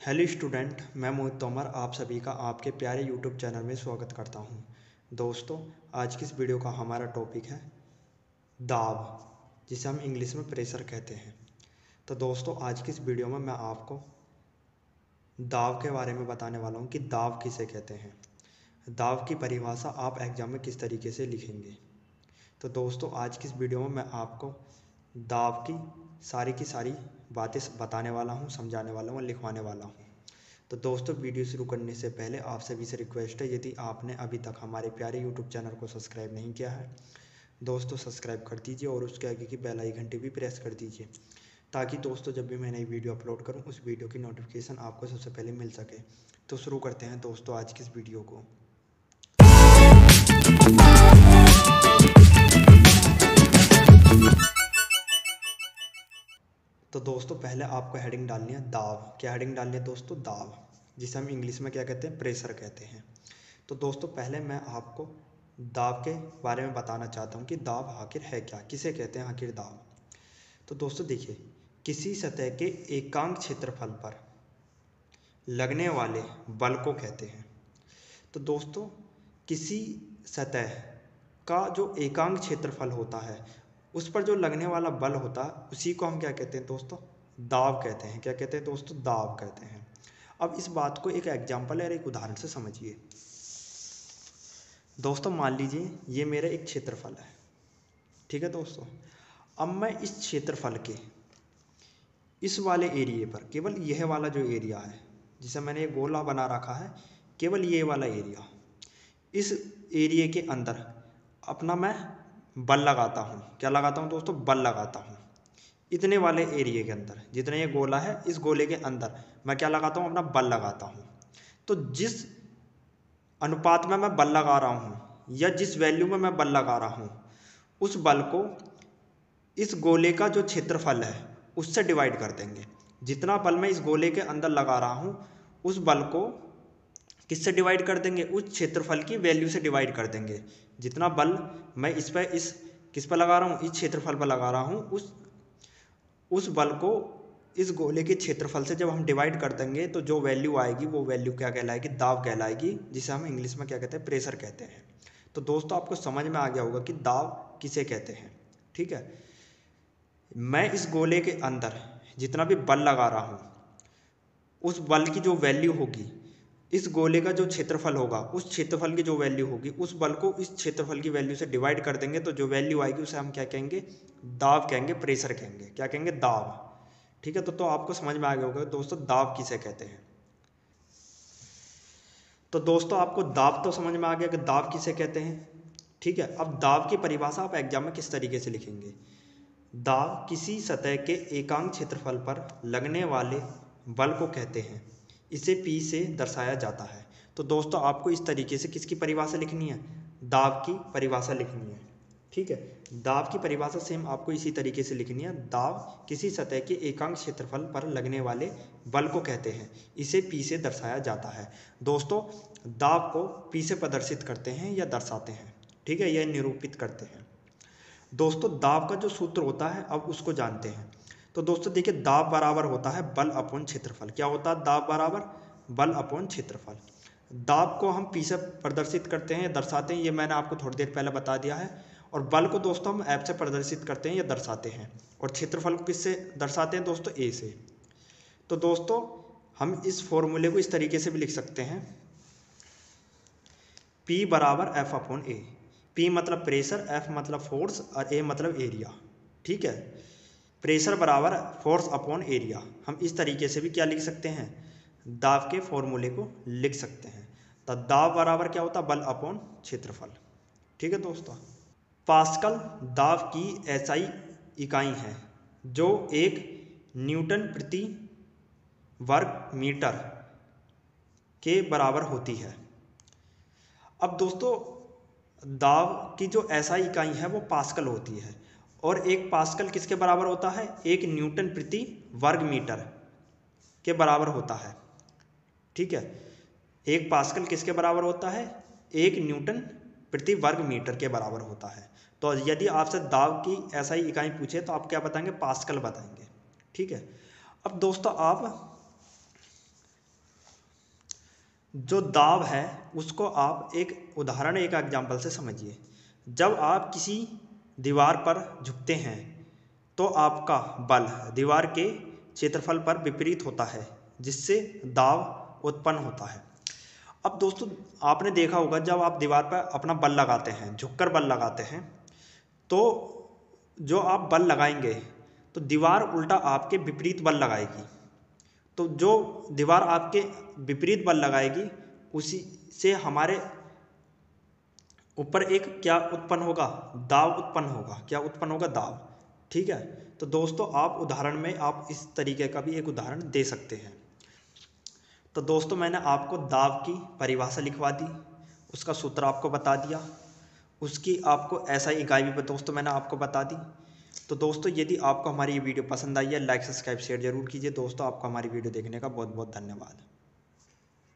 Hello student, मैं मोहित तोमर आप सभी का आपके प्यारे यूट्यूब चैनल में स्वागत करता हूं। दोस्तों, आज की इस वीडियो का हमारा टॉपिक है दाब, जिसे हम इंग्लिश में प्रेशर कहते हैं। तो दोस्तों, आज की इस वीडियो में मैं आपको दाब के बारे में बताने वाला हूं कि दाब किसे कहते हैं। दाब की परिभाषा आप एग्जाम में किस तरीके से लिखेंगे। तो दोस्तों, आज की इस वीडियो में मैं आपको दाब की सारी बातें बताने वाला हूँ, समझाने वाला हूँ और लिखवाने वाला हूँ। तो दोस्तों, वीडियो शुरू करने से पहले आप सभी से रिक्वेस्ट है, यदि आपने अभी तक हमारे प्यारे यूट्यूब चैनल को सब्सक्राइब नहीं किया है दोस्तों, सब्सक्राइब कर दीजिए और उसके आगे की बेल आइकन घंटी भी प्रेस कर दीजिए, ताकि दोस्तों जब भी मैं नई वीडियो अपलोड करूं उस वीडियो की नोटिफिकेशन आपको सबसे पहले मिल सके। तो शुरू करते हैं दोस्तों आज की इस वीडियो को। तो दोस्तों, पहले आपको हेडिंग डालनी है दाब। क्या हेडिंग डालनी है दोस्तों? दाब, जिसे हम इंग्लिश में क्या कहते हैं? प्रेशर कहते हैं। तो दोस्तों, पहले मैं आपको दाब के बारे में बताना चाहता हूँ कि दाब आखिर है क्या, किसे कहते हैं आखिर दाब। तो दोस्तों देखिए, किसी सतह के एकांक क्षेत्रफल पर लगने वाले बल को कहते हैं। तो दोस्तों, किसी सतह का जो एकांक क्षेत्रफल होता है उस पर जो लगने वाला बल होता है उसी को हम क्या कहते हैं दोस्तों? दाब कहते हैं। क्या कहते हैं दोस्तों? दाब कहते हैं। अब इस बात को एक एग्जाम्पल या एक उदाहरण से समझिए। दोस्तों, मान लीजिए ये मेरा एक क्षेत्रफल है, ठीक है दोस्तों। अब मैं इस क्षेत्रफल के इस वाले एरिए पर, केवल यह वाला जो एरिया है जिसे मैंने गोला बना रखा है, केवल ये वाला एरिया, इस एरिए के अंदर अपना मैं बल लगाता हूँ। क्या लगाता हूँ दोस्तों? बल लगाता हूँ। इतने वाले एरिए के अंदर, जितना ये गोला है, इस गोले के अंदर मैं क्या लगाता हूँ? अपना बल लगाता हूँ। तो जिस अनुपात में मैं बल लगा रहा हूँ या जिस वैल्यू में मैं बल लगा रहा हूँ, उस बल को इस गोले का जो क्षेत्रफल है उससे डिवाइड कर देंगे। जितना बल मैं इस गोले के अंदर लगा रहा हूँ उस बल को किससे डिवाइड कर देंगे? उस क्षेत्रफल की वैल्यू से डिवाइड कर देंगे। जितना बल मैं इस किस पर लगा रहा हूँ? इस क्षेत्रफल पर लगा रहा हूँ, उस बल को इस गोले के क्षेत्रफल से जब हम डिवाइड कर देंगे तो जो वैल्यू आएगी वो वैल्यू क्या कहलाएगी? दाब कहलाएगी, जिसे हम इंग्लिश में क्या कहते हैं? प्रेशर कहते हैं। तो दोस्तों, आपको समझ में आ गया होगा कि दाब किसे कहते हैं, ठीक है। मैं इस गोले के अंदर जितना भी बल लगा रहा हूँ उस बल की जो वैल्यू होगी, इस गोले का जो क्षेत्रफल होगा उस क्षेत्रफल की जो वैल्यू होगी, उस बल को इस क्षेत्रफल की वैल्यू से डिवाइड कर देंगे तो जो वैल्यू आएगी उसे हम क्या कहेंगे? दाब कहेंगे, प्रेशर कहेंगे। क्या कहेंगे? दाब। ठीक है, तो आपको समझ में आ गया होगा दोस्तों दाब किसे कहते हैं। तो दोस्तों, आपको दाब तो समझ में आ गया कि दाब किसे कहते हैं, ठीक है। अब दाब की परिभाषा आप एग्जाम में किस तरीके से लिखेंगे? दाब किसी सतह के एकांक क्षेत्रफल पर लगने वाले बल को कहते हैं। इसे P से दर्शाया जाता है। तो दोस्तों, आपको इस तरीके से किसकी परिभाषा लिखनी है? दाब की परिभाषा लिखनी है, ठीक है। दाब की परिभाषा सेम आपको इसी तरीके से लिखनी है। दाब किसी सतह के एकांक क्षेत्रफल पर लगने वाले बल को कहते हैं। इसे P से दर्शाया जाता है। दोस्तों, दाब को P से प्रदर्शित करते हैं या दर्शाते हैं, ठीक है, यह निरूपित करते हैं। दोस्तों, दाब का जो सूत्र होता है अब उसको जानते हैं। तो दोस्तों देखिए, दाब बराबर होता है बल अपॉन क्षेत्रफल। क्या होता है दाब बराबर? बल अपॉन क्षेत्रफल। दाब को हम P से प्रदर्शित करते हैं या दर्शाते हैं, ये मैंने आपको थोड़ी देर पहले बता दिया है। और बल को दोस्तों हम F से प्रदर्शित करते हैं या दर्शाते हैं। और क्षेत्रफल को किससे दर्शाते हैं दोस्तों? A से। तो दोस्तों, हम इस फॉर्मूले को इस तरीके से भी लिख सकते हैं, P बराबर F अपॉन A। P मतलब प्रेशर, F मतलब फोर्स और A मतलब एरिया, ठीक है। प्रेशर बराबर फोर्स अपॉन एरिया। हम इस तरीके से भी क्या लिख सकते हैं? दाब के फॉर्मूले को लिख सकते हैं। तो दाब बराबर क्या होता है? बल अपॉन क्षेत्रफल, ठीक है दोस्तों। पास्कल दाब की एसआई इकाई है जो 1 न्यूटन प्रति वर्ग मीटर के बराबर होती है। अब दोस्तों, दाब की जो एसआई इकाई है वो पास्कल होती है और एक पास्कल किसके बराबर होता है? 1 न्यूटन प्रति वर्ग मीटर के बराबर होता है, ठीक है। एक पास्कल किसके बराबर होता है? 1 न्यूटन प्रति वर्ग मीटर के बराबर होता है। तो यदि आपसे दाब की एसआई इकाई पूछे तो आप क्या बताएंगे? पास्कल बताएंगे, ठीक है। अब दोस्तों, आप जो दाब है उसको आप एक उदाहरण, एक एग्जाम्पल से समझिए। जब आप किसी दीवार पर झुकते हैं तो आपका बल दीवार के क्षेत्रफल पर विपरीत होता है, जिससे दाब उत्पन्न होता है। अब दोस्तों आपने देखा होगा, जब आप दीवार पर अपना बल लगाते हैं, झुककर बल लगाते हैं, तो जो आप बल लगाएंगे तो दीवार उल्टा आपके विपरीत बल लगाएगी। तो जो दीवार आपके विपरीत बल लगाएगी उसी से हमारे ऊपर एक क्या उत्पन्न होगा, दाब उत्पन्न होगा। क्या उत्पन्न होगा? दाब। ठीक है। तो दोस्तों आप उदाहरण में आप इस तरीके का भी एक उदाहरण दे सकते हैं। तो दोस्तों मैंने आपको दाब की परिभाषा लिखवा दी, उसका सूत्र आपको बता दिया, उसकी आपको SI इकाई भी दोस्तों मैंने आपको बता दी। तो दोस्तों यदि आपको हमारी ये वीडियो पसंद आई है, लाइक सब्सक्राइब शेयर जरूर कीजिए। दोस्तों आपको हमारी वीडियो देखने का बहुत बहुत धन्यवाद।